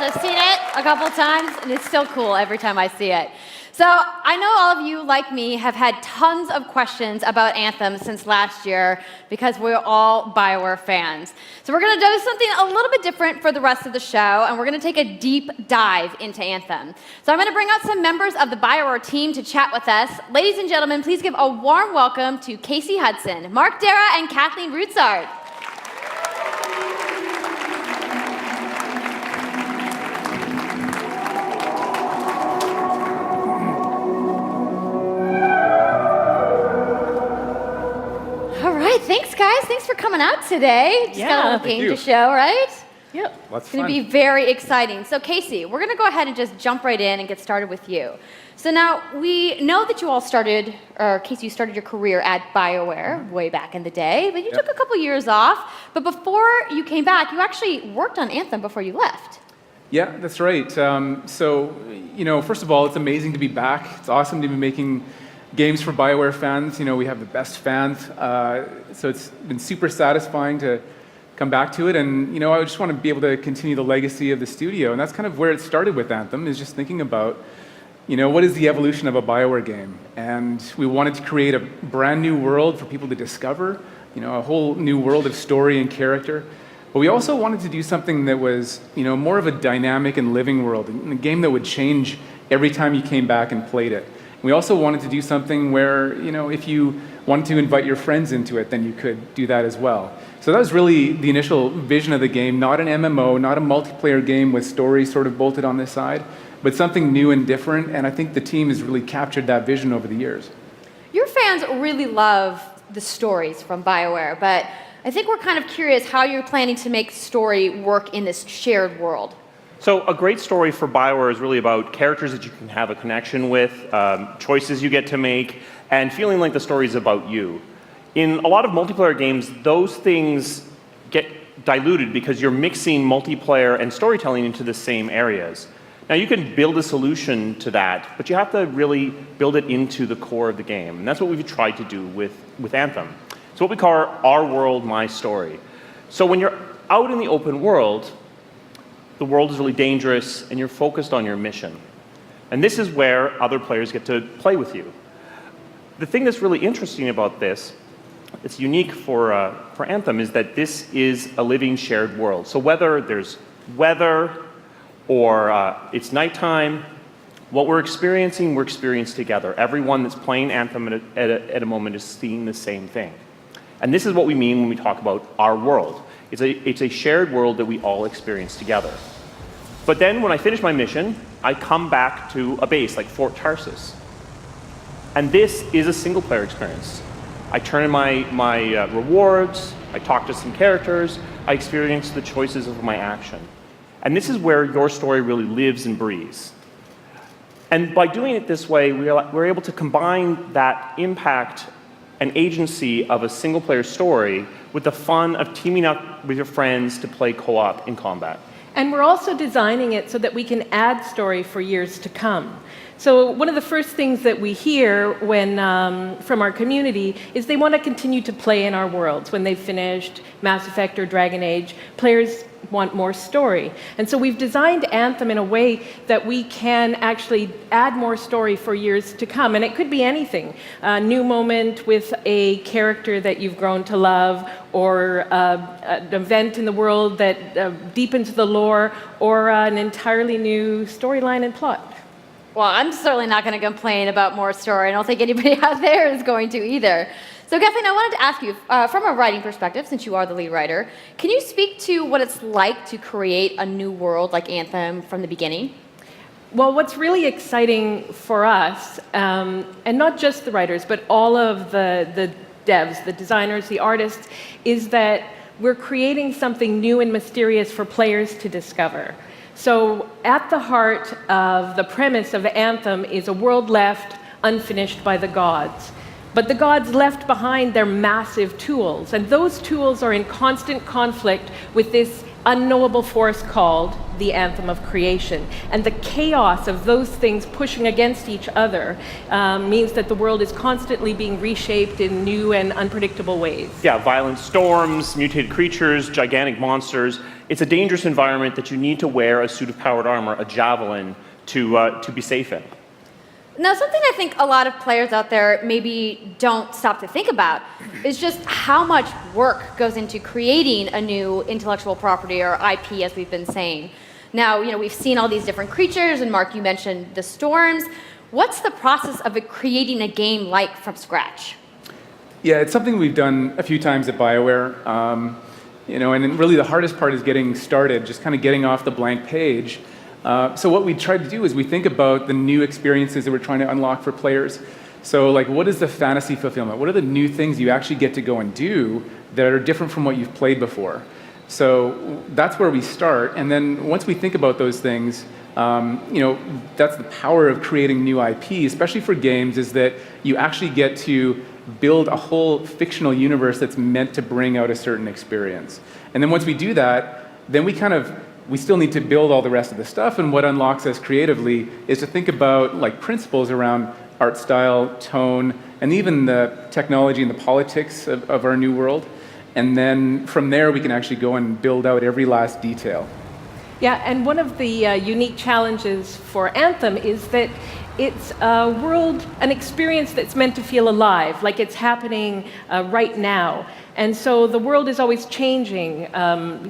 I've seen it a couple times, and it's still cool every time I see it. So I know all of you, like me, have had tons of questions about Anthem since last year because we're all BioWare fans. So we're going to do something a little bit different for the rest of the show, and we're going to take a deep dive into Anthem. So I'm going to bring out some members of the BioWare team to chat with us. Ladies and gentlemen, please give a warm welcome to Casey Hudson, Mark Dara, and Kathleen Rutzard. Thanks, guys. Thanks for coming out today. Just got a little game to show, right? Yep. It's going to be very exciting. So, Casey, we're going to go ahead and just jump right in and get started with you. So now, we know that you all started, or Casey, you started your career at BioWare way back in the day, but you took a couple years off. But before you came back, you actually worked on Anthem before you left. Yeah, that's right. So, first of all, it's amazing to be back. It's awesome to be making games for BioWare fans. We have the best fans, so it's been super satisfying to come back to it. And I just want to be able to continue the legacy of the studio, and that's kind of where it started with Anthem. Is just thinking about, what is the evolution of a BioWare game, and we wanted to create a brand new world for people to discover, a whole new world of story and character. But we also wanted to do something that was, more of a dynamic and living world, a game that would change every time you came back and played it. We also wanted to do something where, if you wanted to invite your friends into it, then you could do that as well. So that was really the initial vision of the game, not an MMO, not a multiplayer game with stories sort of bolted on this side, but something new and different, and I think the team has really captured that vision over the years. Your fans really love the stories from BioWare, but I think we're kind of curious how you're planning to make story work in this shared world. So a great story for BioWare is really about characters that you can have a connection with, choices you get to make, and feeling like the story is about you. In a lot of multiplayer games, those things get diluted because you're mixing multiplayer and storytelling into the same areas. Now you can build a solution to that, but you have to really build it into the core of the game. And that's what we've tried to do with Anthem. It's what we call our world, my story. So when you're out in the open world, the world is really dangerous, and you're focused on your mission. And this is where other players get to play with you. The thing that's really interesting about this, it's unique for Anthem, is that this is a living shared world. So whether there's weather or it's nighttime, what we're experiencing together. Everyone that's playing Anthem at a moment is seeing the same thing. And this is what we mean when we talk about our world. It's a shared world that we all experience together. But then when I finish my mission, I come back to a base like Fort Tarsis. And this is a single player experience. I turn in my rewards, I talk to some characters, I experience the choices of my action. And this is where your story really lives and breathes. And by doing it this way, we're able to combine that impact and agency of a single player story with the fun of teaming up with your friends to play co-op in combat. And we're also designing it so that we can add story for years to come. So one of the first things that we hear from our community is they want to continue to play in our worlds. When they've finished Mass Effect or Dragon Age, players want more story. And so we've designed Anthem in a way that we can actually add more story for years to come. And it could be anything. A new moment with a character that you've grown to love, or an event in the world that deepens the lore, or an entirely new storyline and plot. Well, I'm certainly not going to complain about more story. I don't think anybody out there is going to either. So, Kathleen, I wanted to ask you, from a writing perspective, since you are the lead writer, can you speak to what it's like to create a new world like Anthem from the beginning? Well, what's really exciting for us, and not just the writers, but all of the devs, the designers, the artists, is that we're creating something new and mysterious for players to discover. So at the heart of the premise of Anthem is a world left unfinished by the gods. But the gods left behind their massive tools, and those tools are in constant conflict with this unknowable force called the anthem of creation. And the chaos of those things pushing against each other means that the world is constantly being reshaped in new and unpredictable ways. Yeah, violent storms, mutated creatures, gigantic monsters. It's a dangerous environment that you need to wear a suit of powered armor, a javelin, to be safe in. Now, something I think a lot of players out there maybe don't stop to think about is just how much work goes into creating a new intellectual property, or IP, as we've been saying. Now, we've seen all these different creatures, and Mark, you mentioned the storms. What's the process of creating a game like from scratch? Yeah, it's something we've done a few times at BioWare. And really the hardest part is getting started, just kind of getting off the blank page. So what we try to do is we think about the new experiences that we're trying to unlock for players. So like, what is the fantasy fulfillment? What are the new things you actually get to go and do that are different from what you've played before? So that's where we start. And then once we think about those things, that's the power of creating new IP, especially for games, is that you actually get to build a whole fictional universe that's meant to bring out a certain experience. And then once we do that, then we still need to build all the rest of the stuff, and what unlocks us creatively is to think about like principles around art style, tone, and even the technology and the politics of our new world. And then from there, we can actually go and build out every last detail. Yeah, and one of the unique challenges for Anthem is that it's a world, an experience that's meant to feel alive, like it's happening right now. And so the world is always changing,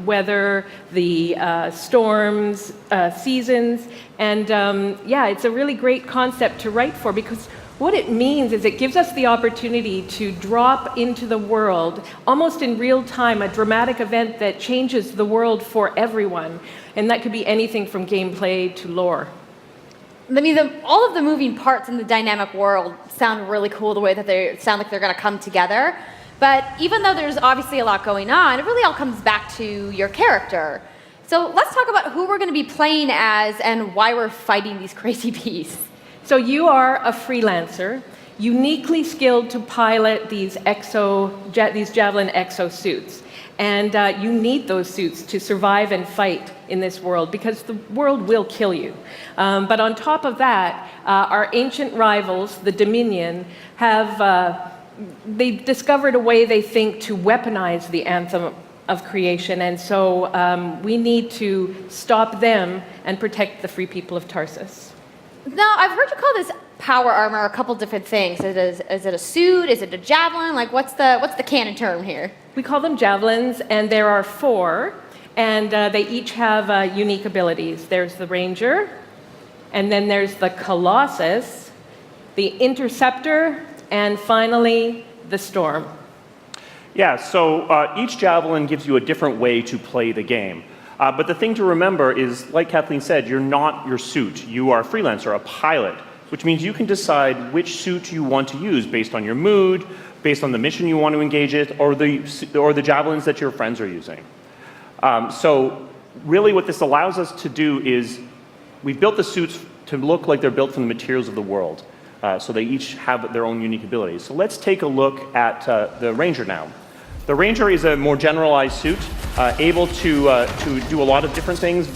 whether the storms, seasons, and it's a really great concept to write for, because what it means is it gives us the opportunity to drop into the world, almost in real time, a dramatic event that changes the world for everyone. And that could be anything from gameplay to lore. I mean, all of the moving parts in the dynamic world sound really cool, the way that they sound like they're going to come together. But even though there's obviously a lot going on, it really all comes back to your character. So let's talk about who we're going to be playing as and why we're fighting these crazy beasts. So you are a freelancer, uniquely skilled to pilot these Javelin exosuits. And you need those suits to survive and fight in this world, because the world will kill you. But on top of that, our ancient rivals, the Dominion, they've discovered a way, they think, to weaponize the anthem of creation. And so we need to stop them and protect the free people of Tarsis. Now, I've heard you call this power armor a couple different things. Is it a suit? Is it a javelin? Like, what's the canon term here? We call them javelins, and there are 4, and they each have unique abilities. There's the Ranger, and then there's the Colossus, the Interceptor, and finally, the Storm. Yeah, so each javelin gives you a different way to play the game. But the thing to remember is, like Kathleen said, you're not your suit. You are a freelancer, a pilot, which means you can decide which suit you want to use based on your mood, based on the mission you want to engage in, or the javelins that your friends are using. So really what this allows us to do is we've built the suits to look like they're built from the materials of the world. So they each have their own unique abilities. So let's take a look at the Ranger now. The Ranger is a more generalized suit, able to do a lot of different things,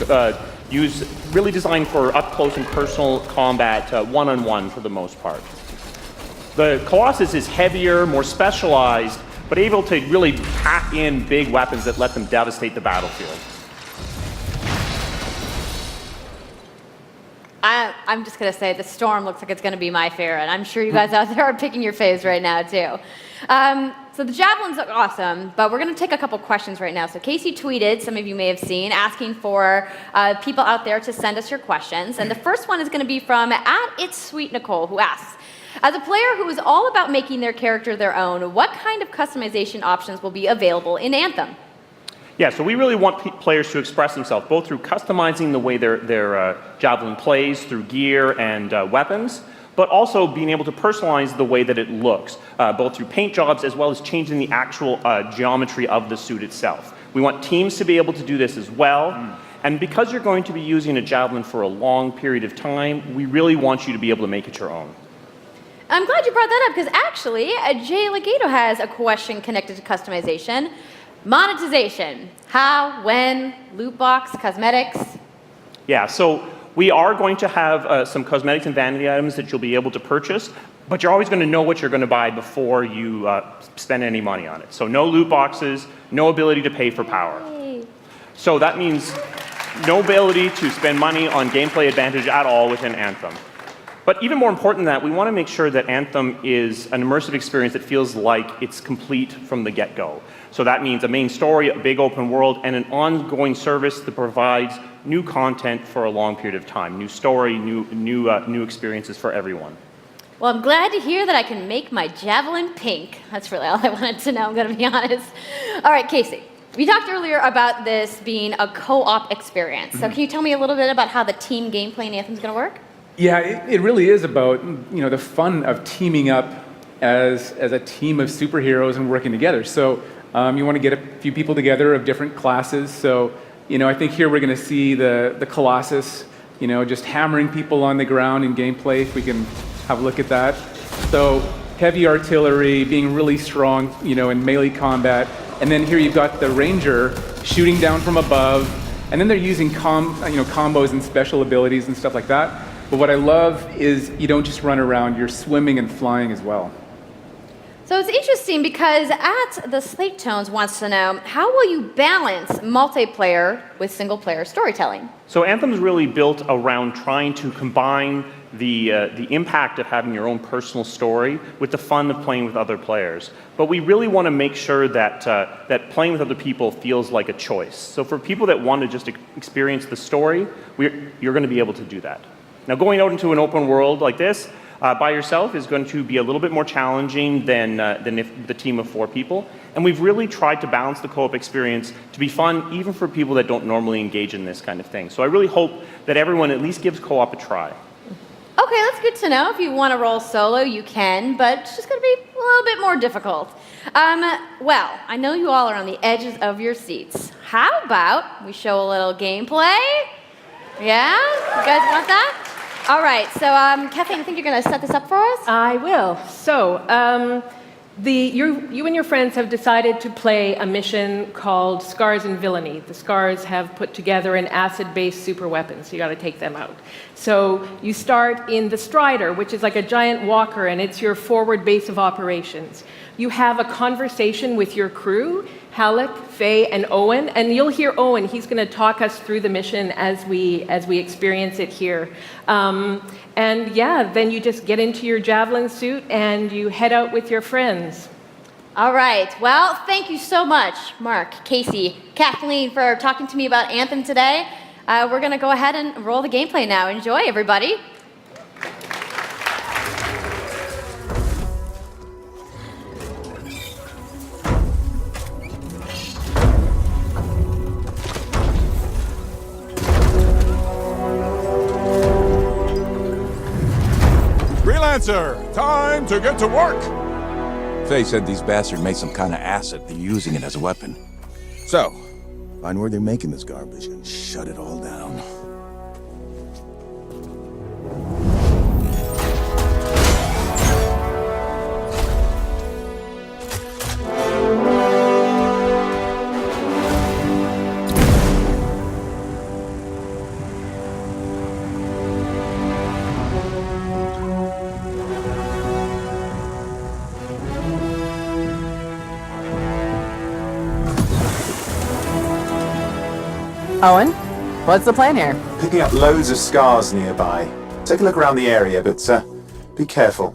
really designed for up-close and personal combat, one-on-one for the most part. The Colossus is heavier, more specialized, but able to really pack in big weapons that let them devastate the battlefield. I'm just going to say the Storm looks like it's going to be my favorite. I'm sure you guys out there are picking your faves right now, too. So the javelins look awesome, but we're going to take a couple questions right now. So Casey tweeted, some of you may have seen, asking for people out there to send us your questions. And the first one is going to be from @It'sSweetNicole, who asks, as a player who is all about making their character their own, what kind of customization options will be available in Anthem? Yeah, so we really want players to express themselves, both through customizing the way their javelin plays, through gear and weapons, but also being able to personalize the way that it looks, both through paint jobs as well as changing the actual geometry of the suit itself. We want teams to be able to do this as well. And because you're going to be using a javelin for a long period of time, we really want you to be able to make it your own. I'm glad you brought that up, because actually, Jay Legato has a question connected to customization. Monetization. How, when, loot box, cosmetics. Yeah, so we are going to have some cosmetics and vanity items that you'll be able to purchase, but you're always going to know what you're going to buy before you spend any money on it. So no loot boxes, no ability to pay for power. Yay. So that means no ability to spend money on gameplay advantage at all within Anthem. But even more important than that, we want to make sure that Anthem is an immersive experience that feels like it's complete from the get-go. So that means a main story, a big open world, and an ongoing service that provides new content for a long period of time. New story, new experiences for everyone. Well, I'm glad to hear that I can make my javelin pink. That's really all I wanted to know, I'm going to be honest. All right, Casey, we talked earlier about this being a co-op experience. So can you tell me a little bit about how the team gameplay in Anthem is going to work? Yeah, it really is about the fun of teaming up as a team of superheroes and working together. So you want to get a few people together of different classes. So I think here we're going to see the Colossus, just hammering people on the ground in gameplay. If we can have a look at that. So heavy artillery, being really strong, in melee combat, and then here you've got the Ranger shooting down from above, and then they're using combos and special abilities and stuff like that. But what I love is you don't just run around, you're swimming and flying as well. So it's interesting because at the Slate Tones wants to know, how will you balance multiplayer with single-player storytelling? So Anthem's really built around trying to combine the impact of having your own personal story with the fun of playing with other players. But we really want to make sure that that playing with other people feels like a choice. So for people that want to just experience the story, you're going to be able to do that. Now, going out into an open world like this by yourself is going to be a little bit more challenging than if the team of 4 people. And we've really tried to balance the co-op experience to be fun, even for people that don't normally engage in this kind of thing. So I really hope that everyone at least gives co-op a try. Okay, that's good to know. If you want to roll solo, you can, but it's just going to be a little bit more difficult. Well, I know you all are on the edges of your seats. How about we show a little gameplay? Yeah? You guys want that? All right, so Kathleen, I think you're going to set this up for us? I will. So, you and your friends have decided to play a mission called Scars and Villainy. The Scars have put together an acid-based super weapon, so you got to take them out. So you start in the Strider, which is like a giant walker, and it's your forward base of operations. You have a conversation with your crew, Halleck, Faye, and Owen, and you'll hear Owen. He's going to talk us through the mission as we experience it here. And yeah, then you just get into your javelin suit and you head out with your friends. All right. Well, thank you so much, Mark, Casey, Kathleen, for talking to me about Anthem today. We're going to go ahead and roll the gameplay now. Enjoy, everybody. Freelancer, time to get to work! Faye said these bastards made some kind of acid. They're using it as a weapon. So, find where they're making this garbage and shut it all down. Owen, what's the plan here? Picking up loads of scars nearby. Take a look around the area, but be careful.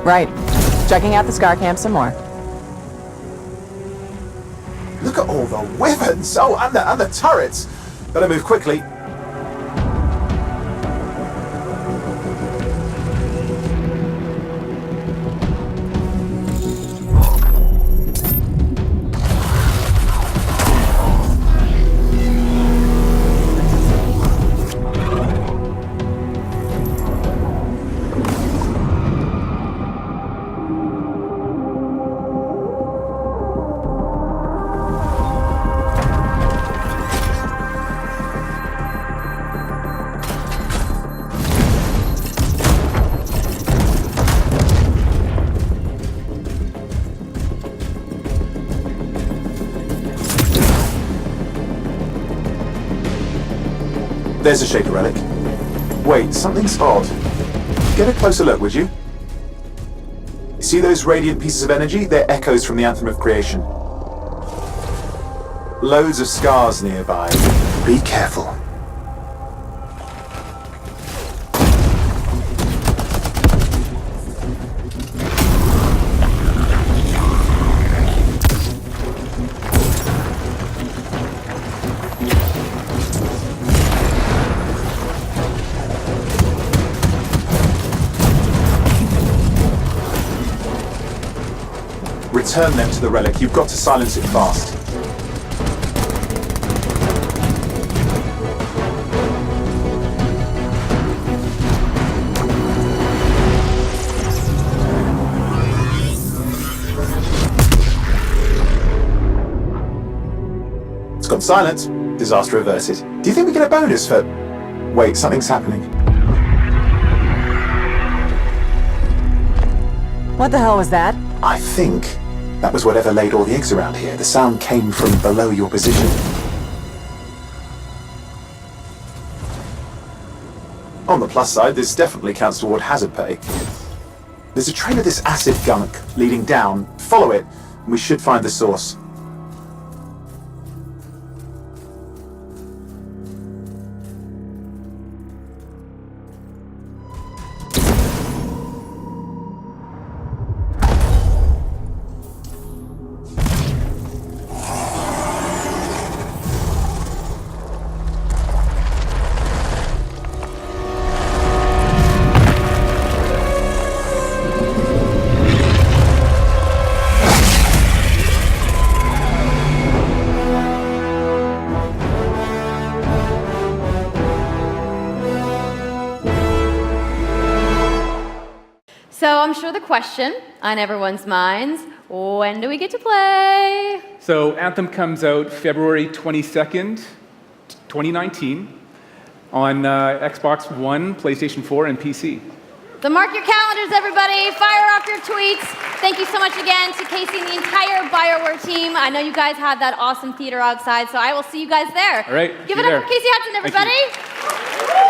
Right. Checking out the scar camp some more. Look at all the weapons! Oh, and the turrets! Better move quickly. There's a shaper relic. Wait, something's odd. Get a closer look, would you? See those radiant pieces of energy? They're echoes from the Anthem of Creation. Loads of scars nearby. Be careful. Return them to the relic. You've got to silence it fast. It's gone silent. Disaster averted. Do you think we get a bonus for... Wait, something's happening. What the hell was that? I think that was whatever laid all the eggs around here. The sound came from below your position. On the plus side, this definitely counts toward hazard pay. There's a trail of this acid gunk leading down. Follow it, and we should find the source. So I'm sure the question on everyone's minds, when do we get to play? So Anthem comes out February 22nd, 2019 on Xbox One, PlayStation 4, and PC. So mark your calendars, everybody. Fire off your tweets. Thank you so much again to Casey and the entire BioWare team. I know you guys have that awesome theater outside, so I will see you guys there. All right. Give it up for Casey Hudson, everybody.